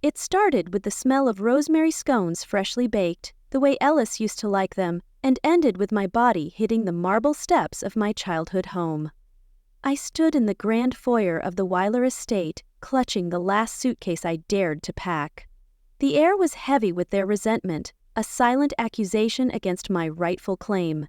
It started with the smell of rosemary scones freshly baked, the way Ellis used to like them, and ended with my body hitting the marble steps of my childhood home. I stood in the grand foyer of the Weiler estate, clutching the last suitcase I dared to pack. The air was heavy with their resentment, a silent accusation against my rightful claim.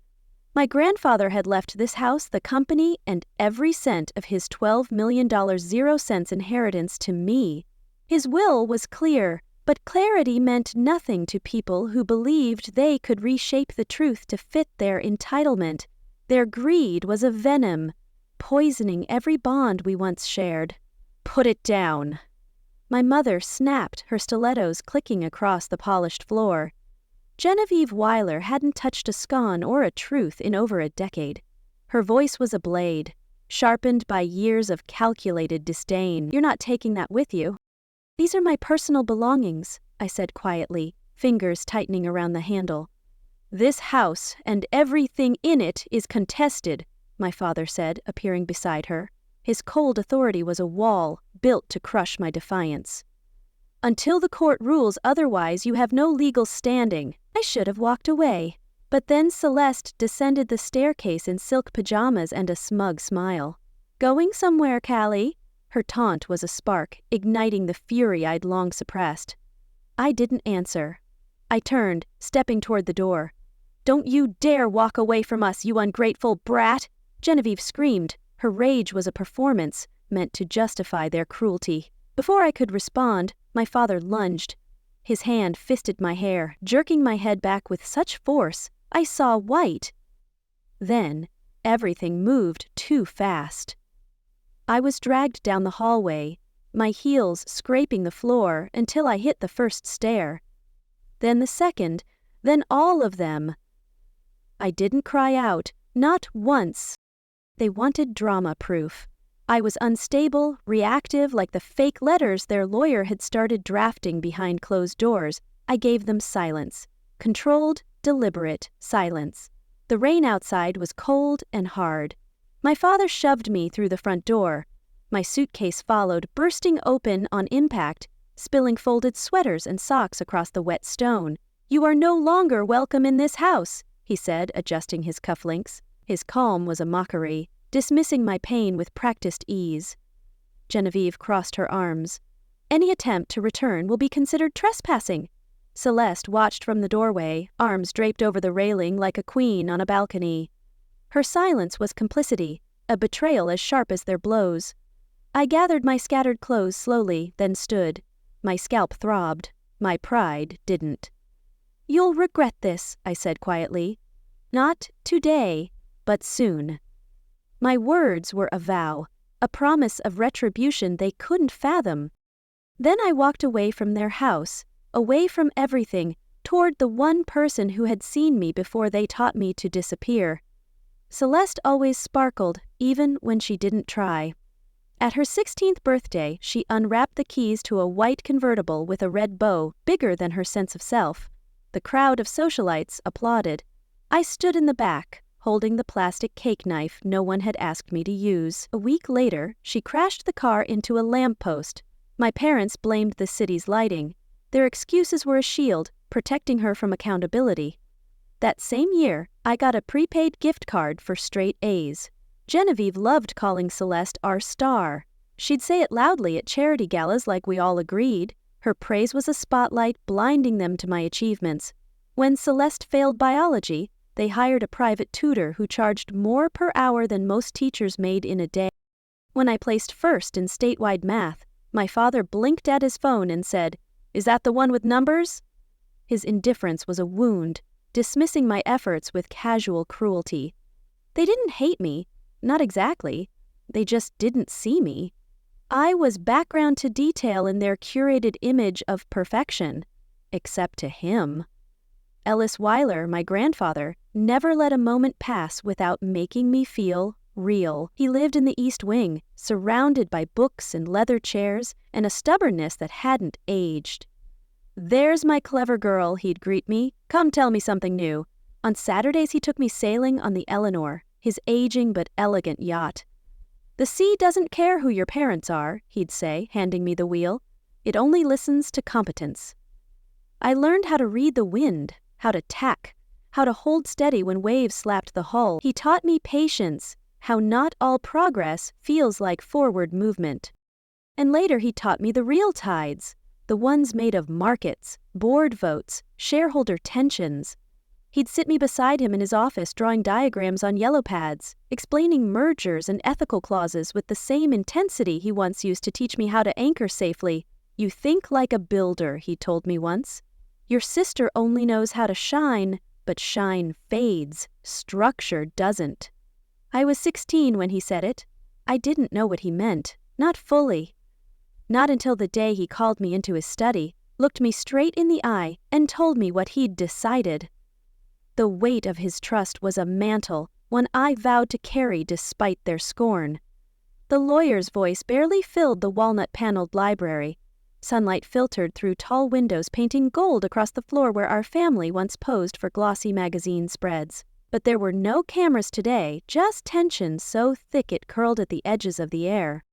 My grandfather had left this house, the company, and every cent of his $12 million 0-cent inheritance to me. His will was clear, but clarity meant nothing to people who believed they could reshape the truth to fit their entitlement. Their greed was a venom, poisoning every bond we once shared. "Put it down." My mother snapped, her stilettos clicking across the polished floor. Genevieve Weiler hadn't touched a scone or a truth in over a decade. Her voice was a blade, sharpened by years of calculated disdain. "You're not taking that with you." "These are my personal belongings," I said quietly, fingers tightening around the handle. "This house and everything in it is contested," my father said, appearing beside her. His cold authority was a wall, built to crush my defiance. "Until the court rules otherwise, you have no legal standing." I should have walked away. But then Celeste descended the staircase in silk pajamas and a smug smile. "Going somewhere, Callie?" Her taunt was a spark, igniting the fury I'd long suppressed. I didn't answer. I turned, stepping toward the door. "Don't you dare walk away from us, you ungrateful brat!" Genevieve screamed. Her rage was a performance, meant to justify their cruelty. Before I could respond, my father lunged. His hand fisted my hair, jerking my head back with such force, I saw white. Then, everything moved too fast. I was dragged down the hallway, my heels scraping the floor until I hit the first stair. Then the second, then all of them. I didn't cry out, not once. They wanted drama proof. I was unstable, reactive, like the fake letters their lawyer had started drafting behind closed doors. I gave them silence. Controlled, deliberate silence. The rain outside was cold and hard. My father shoved me through the front door. My suitcase followed, bursting open on impact, spilling folded sweaters and socks across the wet stone. "You are no longer welcome in this house," he said, adjusting his cufflinks. His calm was a mockery, dismissing my pain with practiced ease. Genevieve crossed her arms. "Any attempt to return will be considered trespassing." Celeste watched from the doorway, arms draped over the railing like a queen on a balcony. Her silence was complicity, a betrayal as sharp as their blows. I gathered my scattered clothes slowly, then stood. My scalp throbbed. My pride didn't. "You'll regret this," I said quietly. "Not today, but soon." My words were a vow, a promise of retribution they couldn't fathom. Then I walked away from their house, away from everything, toward the one person who had seen me before they taught me to disappear. Celeste always sparkled, even when she didn't try. At her 16th birthday, she unwrapped the keys to a white convertible with a red bow, bigger than her sense of self. The crowd of socialites applauded. I stood in the back, holding the plastic cake knife no one had asked me to use. A week later, she crashed the car into a lamppost. My parents blamed the city's lighting. Their excuses were a shield, protecting her from accountability. That same year, I got a prepaid gift card for straight A's. Genevieve loved calling Celeste our star. She'd say it loudly at charity galas like we all agreed. Her praise was a spotlight blinding them to my achievements. When Celeste failed biology, they hired a private tutor who charged more per hour than most teachers made in a day. When I placed first in statewide math, my father blinked at his phone and said, "Is that the one with numbers?" His indifference was a wound, dismissing my efforts with casual cruelty. They didn't hate me, not exactly. They just didn't see me. I was background to detail in their curated image of perfection, except to him. Ellis Weiler, my grandfather, never let a moment pass without making me feel real. He lived in the East Wing, surrounded by books and leather chairs, and a stubbornness that hadn't aged. "There's my clever girl," he'd greet me. "Come tell me something new." On Saturdays he took me sailing on the Eleanor, his aging but elegant yacht. "The sea doesn't care who your parents are," he'd say, handing me the wheel. It only listens to competence. I learned how to read the wind, how to tack, how to hold steady when waves slapped the hull. He taught me patience, how not all progress feels like forward movement. And later he taught me the real tides, the ones made of markets, board votes, shareholder tensions. He'd sit me beside him in his office drawing diagrams on yellow pads, explaining mergers and ethical clauses with the same intensity he once used to teach me how to anchor safely. "You think like a builder," he told me once. "Your sister only knows how to shine, but shine fades, structure doesn't." I was 16 when he said it. I didn't know what he meant, not fully. Not until the day he called me into his study, looked me straight in the eye, and told me what he'd decided. The weight of his trust was a mantle, one I vowed to carry despite their scorn. The lawyer's voice barely filled the walnut-paneled library. Sunlight filtered through tall windows, painting gold across the floor where our family once posed for glossy magazine spreads. But there were no cameras today, just tension so thick it curled at the edges of the air.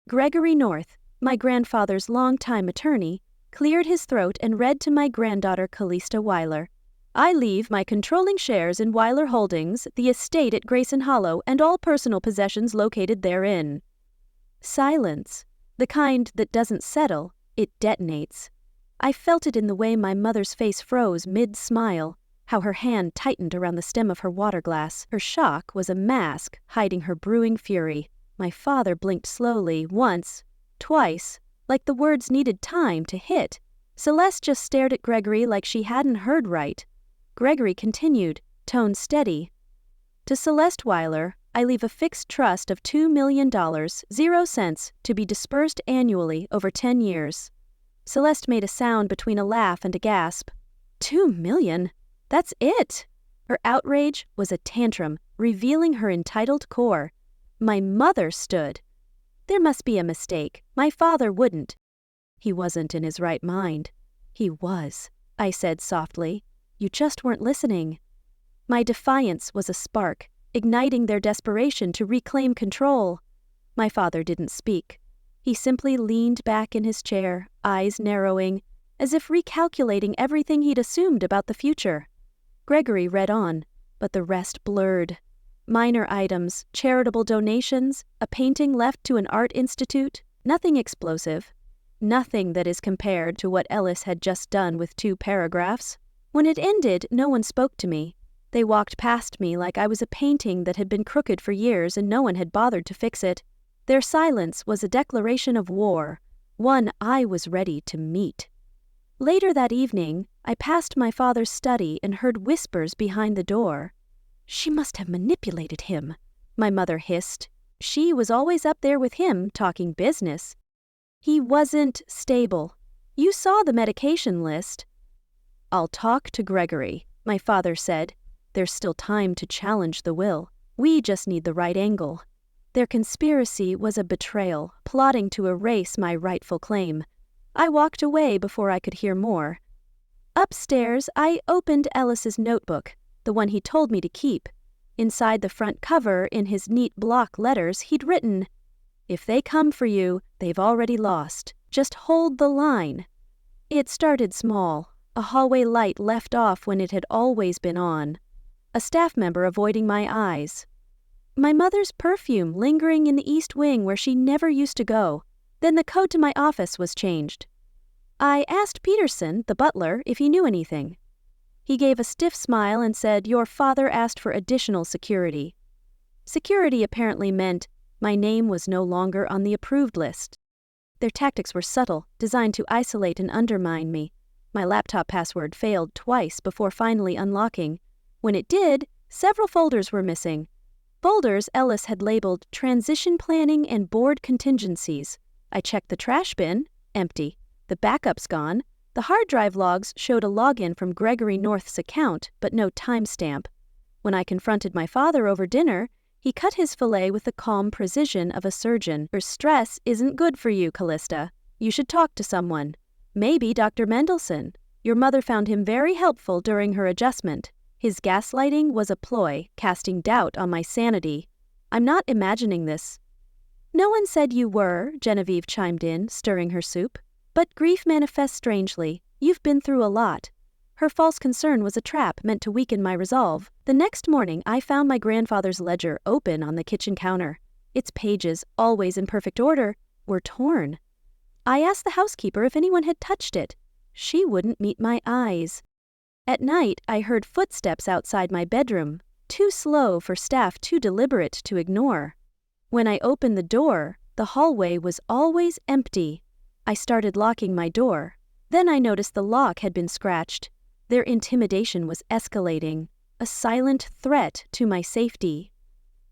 Gregory North, my grandfather's longtime attorney, cleared his throat and read to my granddaughter Callista Weiler. "I leave my controlling shares in Weiler Holdings, the estate at Grayson Hollow, and all personal possessions located therein." Silence, the kind that doesn't settle, it detonates. I felt it in the way my mother's face froze mid-smile, how her hand tightened around the stem of her water glass. Her shock was a mask hiding her brewing fury. My father blinked slowly, once, twice, like the words needed time to hit. Celeste just stared at Gregory like she hadn't heard right. Gregory continued, tone steady. "To Celeste Weiler, I leave a fixed trust of $2 million, 0 cents, to be dispersed annually over 10 years. Celeste made a sound between a laugh and a gasp. $2 million? That's it! Her outrage was a tantrum, revealing her entitled core. My mother stood. There must be a mistake. My father wouldn't. He wasn't in his right mind. He was, I said softly. You just weren't listening. My defiance was a spark, igniting their desperation to reclaim control. My father didn't speak. He simply leaned back in his chair, eyes narrowing, as if recalculating everything he'd assumed about the future. Gregory read on, but the rest blurred. Minor items, charitable donations, a painting left to an art institute, nothing explosive. Nothing that is compared to what Ellis had just done with 2 paragraphs. When it ended, no one spoke to me. They walked past me like I was a painting that had been crooked for years and no one had bothered to fix it. Their silence was a declaration of war, one I was ready to meet. Later that evening, I passed my father's study and heard whispers behind the door. "She must have manipulated him," my mother hissed. "She was always up there with him, talking business." "He wasn't stable. You saw the medication list." "I'll talk to Gregory," my father said. "There's still time to challenge the will. We just need the right angle." Their conspiracy was a betrayal, plotting to erase my rightful claim. I walked away before I could hear more. Upstairs, I opened Ellis's notebook, the one he told me to keep. Inside the front cover, in his neat block letters, he'd written, "If they come for you, they've already lost. Just hold the line." It started small. A hallway light left off when it had always been on. A staff member avoiding my eyes. My mother's perfume lingering in the east wing where she never used to go. Then the code to my office was changed. I asked Peterson, the butler, if he knew anything. He gave a stiff smile and said, "Your father asked for additional security." Security apparently meant my name was no longer on the approved list. Their tactics were subtle, designed to isolate and undermine me. My laptop password failed twice before finally unlocking. When it did, several folders were missing. Folders Ellis had labeled transition planning and board contingencies. I checked the trash bin, empty. The backup's gone. The hard drive logs showed a login from Gregory North's account, but no timestamp. When I confronted my father over dinner, he cut his fillet with the calm precision of a surgeon. "Your stress isn't good for you, Callista. You should talk to someone. Maybe Dr. Mendelsohn. Your mother found him very helpful during her adjustment. His gaslighting was a ploy, casting doubt on my sanity. I'm not imagining this." "No one said you were," Genevieve chimed in, stirring her soup. But grief manifests strangely. You've been through a lot. Her false concern was a trap meant to weaken my resolve. The next morning, I found my grandfather's ledger open on the kitchen counter. Its pages, always in perfect order, were torn. I asked the housekeeper if anyone had touched it. She wouldn't meet my eyes. At night, I heard footsteps outside my bedroom, too slow for staff too deliberate to ignore. When I opened the door, the hallway was always empty. I started locking my door. Then I noticed the lock had been scratched. Their intimidation was escalating, a silent threat to my safety.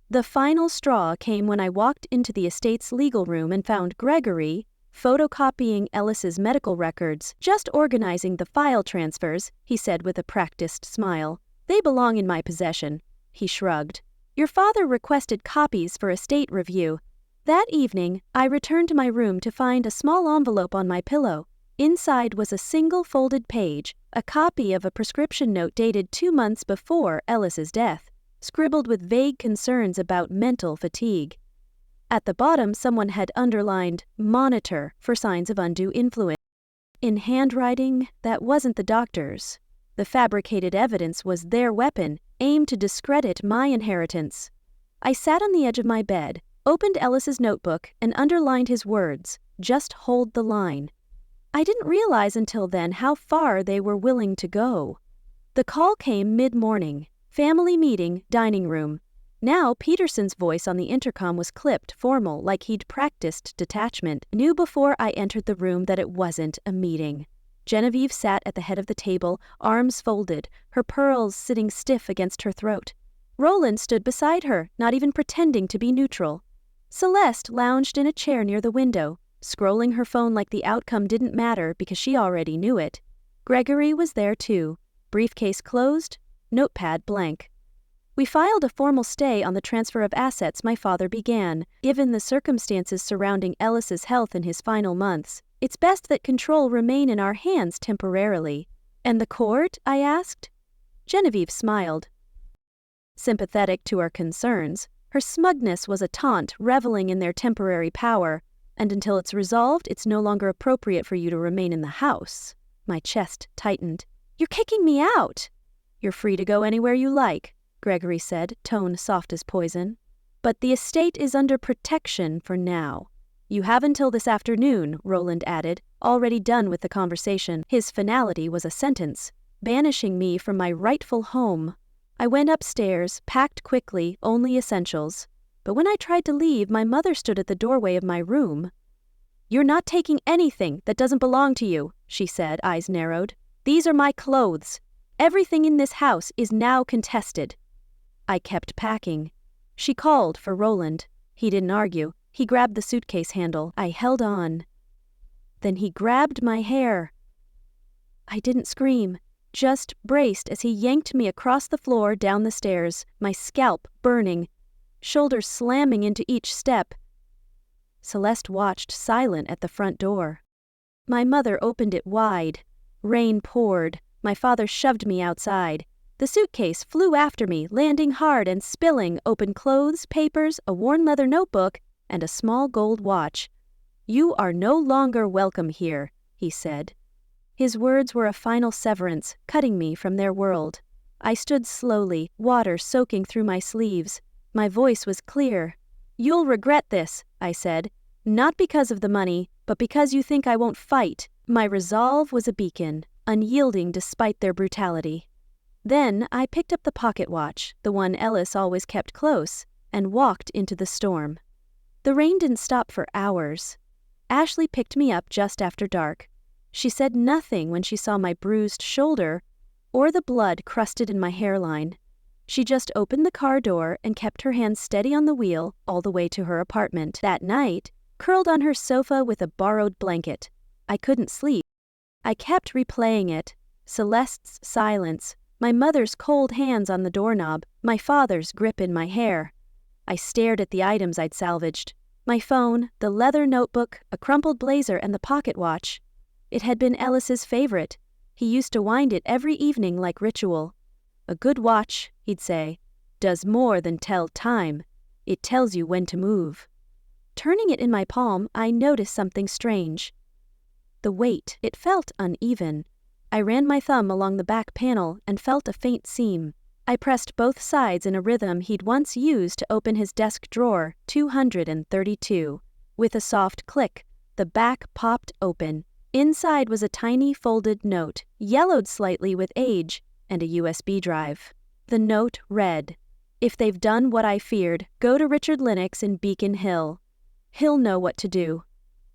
The final straw came when I walked into the estate's legal room and found Gregory photocopying Ellis's medical records. Just organizing the file transfers, he said with a practiced smile. They belong in my possession. He shrugged. Your father requested copies for estate review. That evening, I returned to my room to find a small envelope on my pillow. Inside was a single folded page, a copy of a prescription note dated 2 months before Ellis's death, scribbled with vague concerns about mental fatigue. At the bottom, someone had underlined "monitor" for signs of undue influence. In handwriting that wasn't the doctor's. The fabricated evidence was their weapon, aimed to discredit my inheritance. I sat on the edge of my bed, opened Ellis's notebook, and underlined his words, "Just hold the line." I didn't realize until then how far they were willing to go. The call came mid-morning. Family meeting, dining room. Now Peterson's voice on the intercom was clipped, formal, like he'd practiced detachment. Knew before I entered the room that it wasn't a meeting. Genevieve sat at the head of the table, arms folded, her pearls sitting stiff against her throat. Roland stood beside her, not even pretending to be neutral. Celeste lounged in a chair near the window, scrolling her phone like the outcome didn't matter because she already knew it. Gregory was there too, briefcase closed, notepad blank. We filed a formal stay on the transfer of assets my father began. Given the circumstances surrounding Ellis's health in his final months, it's best that control remain in our hands temporarily. And the court? I asked. Genevieve smiled. Sympathetic to our concerns, her smugness was a taunt reveling in their temporary power, and until it's resolved, it's no longer appropriate for you to remain in the house. My chest tightened. You're kicking me out! You're free to go anywhere you like, Gregory said, tone soft as poison. But the estate is under protection for now. You have until this afternoon, Roland added, already done with the conversation. His finality was a sentence, banishing me from my rightful home. I went upstairs, packed quickly, only essentials. But when I tried to leave, my mother stood at the doorway of my room. You're not taking anything that doesn't belong to you, she said, eyes narrowed. These are my clothes. Everything in this house is now contested. I kept packing. She called for Roland. He didn't argue. He grabbed the suitcase handle. I held on. Then he grabbed my hair. I didn't scream, just braced as he yanked me across the floor down the stairs, my scalp burning, shoulders slamming into each step. Celeste watched silent at the front door. My mother opened it wide. Rain poured. My father shoved me outside. The suitcase flew after me, landing hard and spilling open clothes, papers, a worn leather notebook, and a small gold watch. You are no longer welcome here, he said. His words were a final severance, cutting me from their world. I stood slowly, water soaking through my sleeves. My voice was clear. You'll regret this, I said. Not because of the money, but because you think I won't fight. My resolve was a beacon, unyielding despite their brutality. Then I picked up the pocket watch, the one Ellis always kept close, and walked into the storm. The rain didn't stop for hours. Ashley picked me up just after dark. She said nothing when she saw my bruised shoulder or the blood crusted in my hairline. She just opened the car door and kept her hands steady on the wheel all the way to her apartment. That night, curled on her sofa with a borrowed blanket, I couldn't sleep. I kept replaying it. Celeste's silence, my mother's cold hands on the doorknob, my father's grip in my hair. I stared at the items I'd salvaged. My phone, the leather notebook, a crumpled blazer, and the pocket watch. It had been Ellis's favorite. He used to wind it every evening like ritual. A good watch, he'd say, does more than tell time. It tells you when to move. Turning it in my palm, I noticed something strange. The weight, it felt uneven. I ran my thumb along the back panel and felt a faint seam. I pressed both sides in a rhythm he'd once used to open his desk drawer, 232. With a soft click, the back popped open. Inside was a tiny folded note, yellowed slightly with age, and a USB drive. The note read, "If they've done what I feared, go to Richard Lennox in Beacon Hill. He'll know what to do."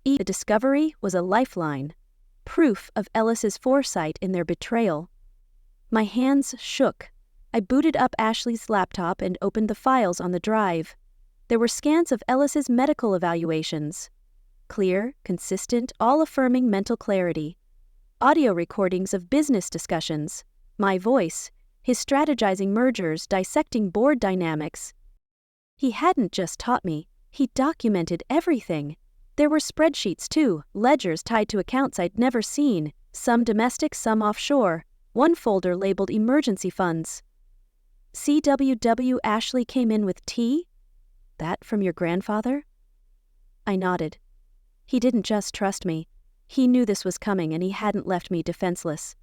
The discovery was a lifeline. Proof of Ellis's foresight in their betrayal. My hands shook. I booted up Ashley's laptop and opened the files on the drive. There were scans of Ellis's medical evaluations. Clear, consistent, all-affirming mental clarity. Audio recordings of business discussions. My voice, his strategizing mergers, dissecting board dynamics. He hadn't just taught me, he documented everything. There were spreadsheets too, ledgers tied to accounts I'd never seen, some domestic, some offshore. One folder labeled emergency funds. "CWW Ashley came in with tea? That from your grandfather?" I nodded. He didn't just trust me. He knew this was coming and he hadn't left me defenseless.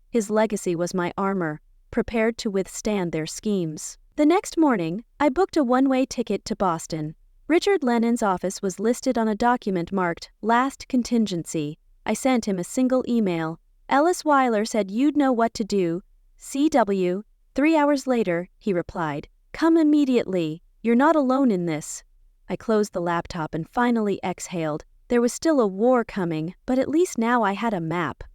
His legacy was my armor, prepared to withstand their schemes. The next morning, I booked a one-way ticket to Boston. Richard Lennon's office was listed on a document marked "Last Contingency." I sent him a single email. "Ellis Weiler said you'd know what to do. CW." 3 hours later, he replied, "Come immediately. You're not alone in this." I closed the laptop and finally exhaled. There was still a war coming, but at least now I had a map.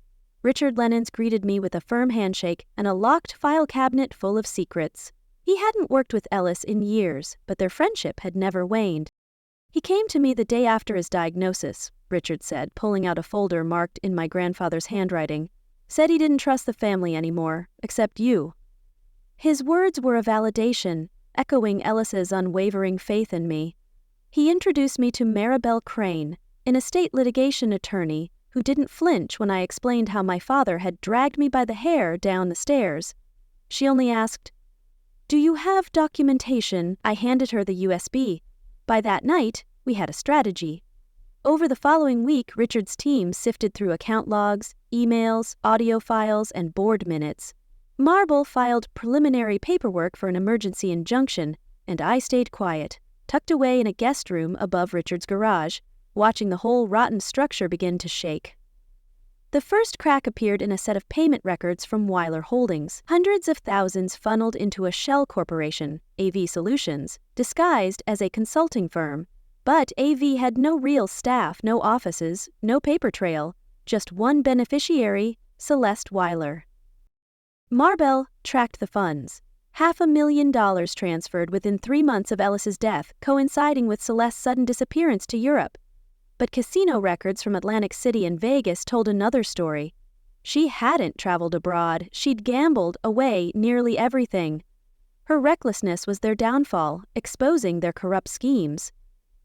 Richard Lennon's greeted me with a firm handshake and a locked file cabinet full of secrets. He hadn't worked with Ellis in years, but their friendship had never waned. "He came to me the day after his diagnosis," Richard said, pulling out a folder marked in my grandfather's handwriting. "Said he didn't trust the family anymore, except you." His words were a validation, echoing Ellis's unwavering faith in me. He introduced me to Maribel Crane, an estate litigation attorney, who didn't flinch when I explained how my father had dragged me by the hair down the stairs. She only asked, "Do you have documentation?" I handed her the USB. By that night, we had a strategy. Over the following week, Richard's team sifted through account logs, emails, audio files, and board minutes. Marble filed preliminary paperwork for an emergency injunction, and I stayed quiet, tucked away in a guest room above Richard's garage, watching the whole rotten structure begin to shake. The first crack appeared in a set of payment records from Weiler Holdings. Hundreds of thousands funneled into a shell corporation, AV Solutions, disguised as a consulting firm. But AV had no real staff, no offices, no paper trail, just one beneficiary, Celeste Weiler. Maribel tracked the funds. $500,000 transferred within 3 months of Ellis's death, coinciding with Celeste's sudden disappearance to Europe. But casino records from Atlantic City and Vegas told another story. She hadn't traveled abroad, she'd gambled away nearly everything. Her recklessness was their downfall, exposing their corrupt schemes.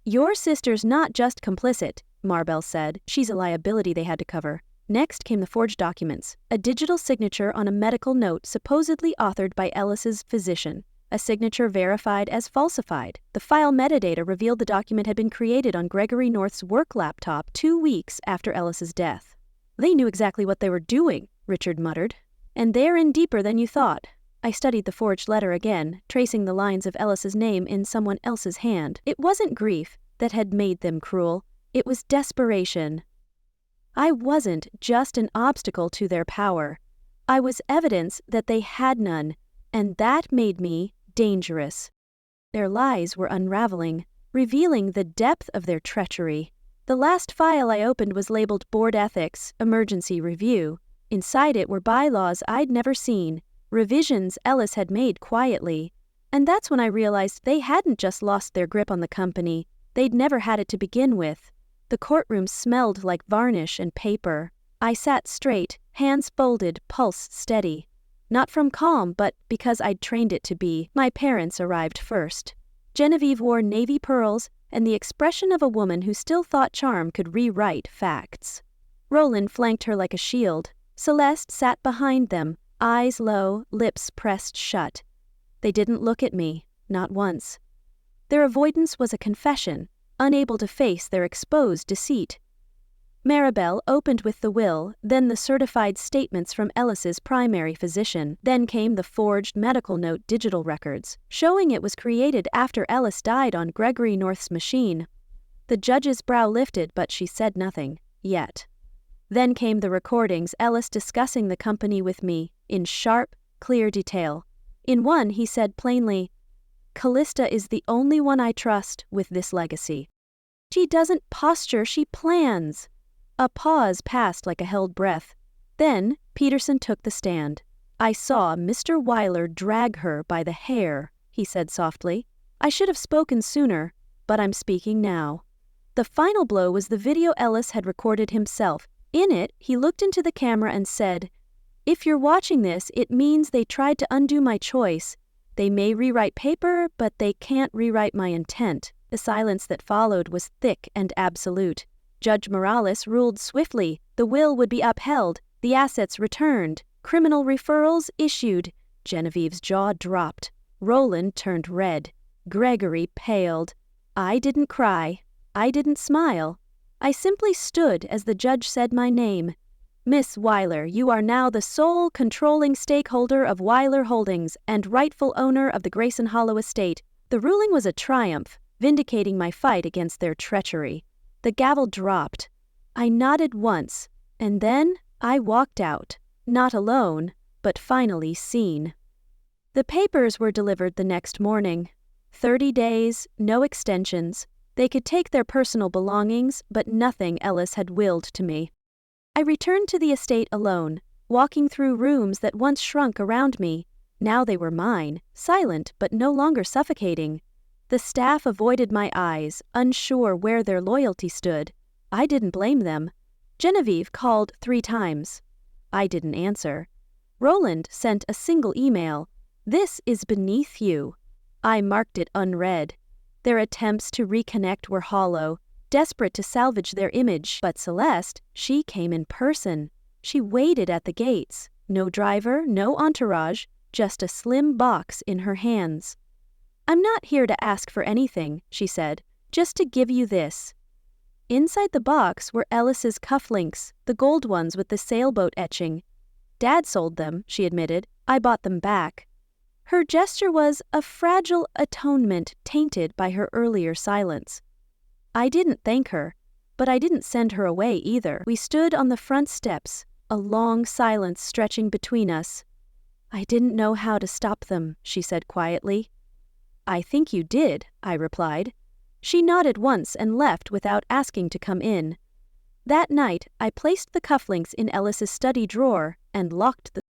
"Your sister's not just complicit," Maribel said. "She's a liability they had to cover." Next came the forged documents, a digital signature on a medical note supposedly authored by Ellis's physician, a signature verified as falsified. The file metadata revealed the document had been created on Gregory North's work laptop 2 weeks after Ellis's death. "They knew exactly what they were doing," Richard muttered. "And they're in deeper than you thought." I studied the forged letter again, tracing the lines of Ellis's name in someone else's hand. It wasn't grief that had made them cruel, it was desperation. I wasn't just an obstacle to their power. I was evidence that they had none, and that made me dangerous. Their lies were unraveling, revealing the depth of their treachery. The last file I opened was labeled Board Ethics, Emergency Review. Inside it were bylaws I'd never seen, revisions Ellis had made quietly. And that's when I realized they hadn't just lost their grip on the company, they'd never had it to begin with. The courtroom smelled like varnish and paper. I sat straight, hands folded, pulse steady. Not from calm, but because I'd trained it to be. My parents arrived first. Genevieve wore navy pearls and the expression of a woman who still thought charm could rewrite facts. Roland flanked her like a shield. Celeste sat behind them, eyes low, lips pressed shut. They didn't look at me, not once. Their avoidance was a confession, unable to face their exposed deceit. Maribel opened with the will, then the certified statements from Ellis's primary physician. Then came the forged medical note digital records, showing it was created after Ellis died on Gregory North's machine. The judge's brow lifted, but she said nothing, yet. Then came the recordings, Ellis discussing the company with me, in sharp, clear detail. In one he said plainly, "Callista is the only one I trust with this legacy. She doesn't posture, she plans." A pause passed like a held breath. Then Peterson took the stand. "I saw Mr. Weiler drag her by the hair," he said softly. "I should have spoken sooner, but I'm speaking now." The final blow was the video Ellis had recorded himself. In it, he looked into the camera and said, "If you're watching this, it means they tried to undo my choice. They may rewrite paper, but they can't rewrite my intent." The silence that followed was thick and absolute. Judge Morales ruled swiftly. The will would be upheld, the assets returned, criminal referrals issued. Genevieve's jaw dropped. Roland turned red. Gregory paled. I didn't cry. I didn't smile. I simply stood as the judge said my name. "Miss Weiler, you are now the sole controlling stakeholder of Weiler Holdings and rightful owner of the Grayson Hollow estate." The ruling was a triumph, vindicating my fight against their treachery. The gavel dropped. I nodded once, and then I walked out, not alone, but finally seen. The papers were delivered the next morning. 30 days, no extensions. They could take their personal belongings, but nothing Ellis had willed to me. I returned to the estate alone, walking through rooms that once shrunk around me. Now they were mine, silent but no longer suffocating. The staff avoided my eyes, unsure where their loyalty stood. I didn't blame them. Genevieve called 3 times. I didn't answer. Roland sent a single email. "This is beneath you." I marked it unread. Their attempts to reconnect were hollow, desperate to salvage their image. But Celeste, she came in person. She waited at the gates. No driver, no entourage, just a slim box in her hands. "I'm not here to ask for anything," she said, "just to give you this." Inside the box were Ellis's cufflinks, the gold ones with the sailboat etching. "Dad sold them," she admitted. "I bought them back." Her gesture was a fragile atonement tainted by her earlier silence. I didn't thank her, but I didn't send her away either. We stood on the front steps, a long silence stretching between us. "I didn't know how to stop them," she said quietly. "I think you did," I replied. She nodded once and left without asking to come in. That night, I placed the cufflinks in Ellis's study drawer and locked the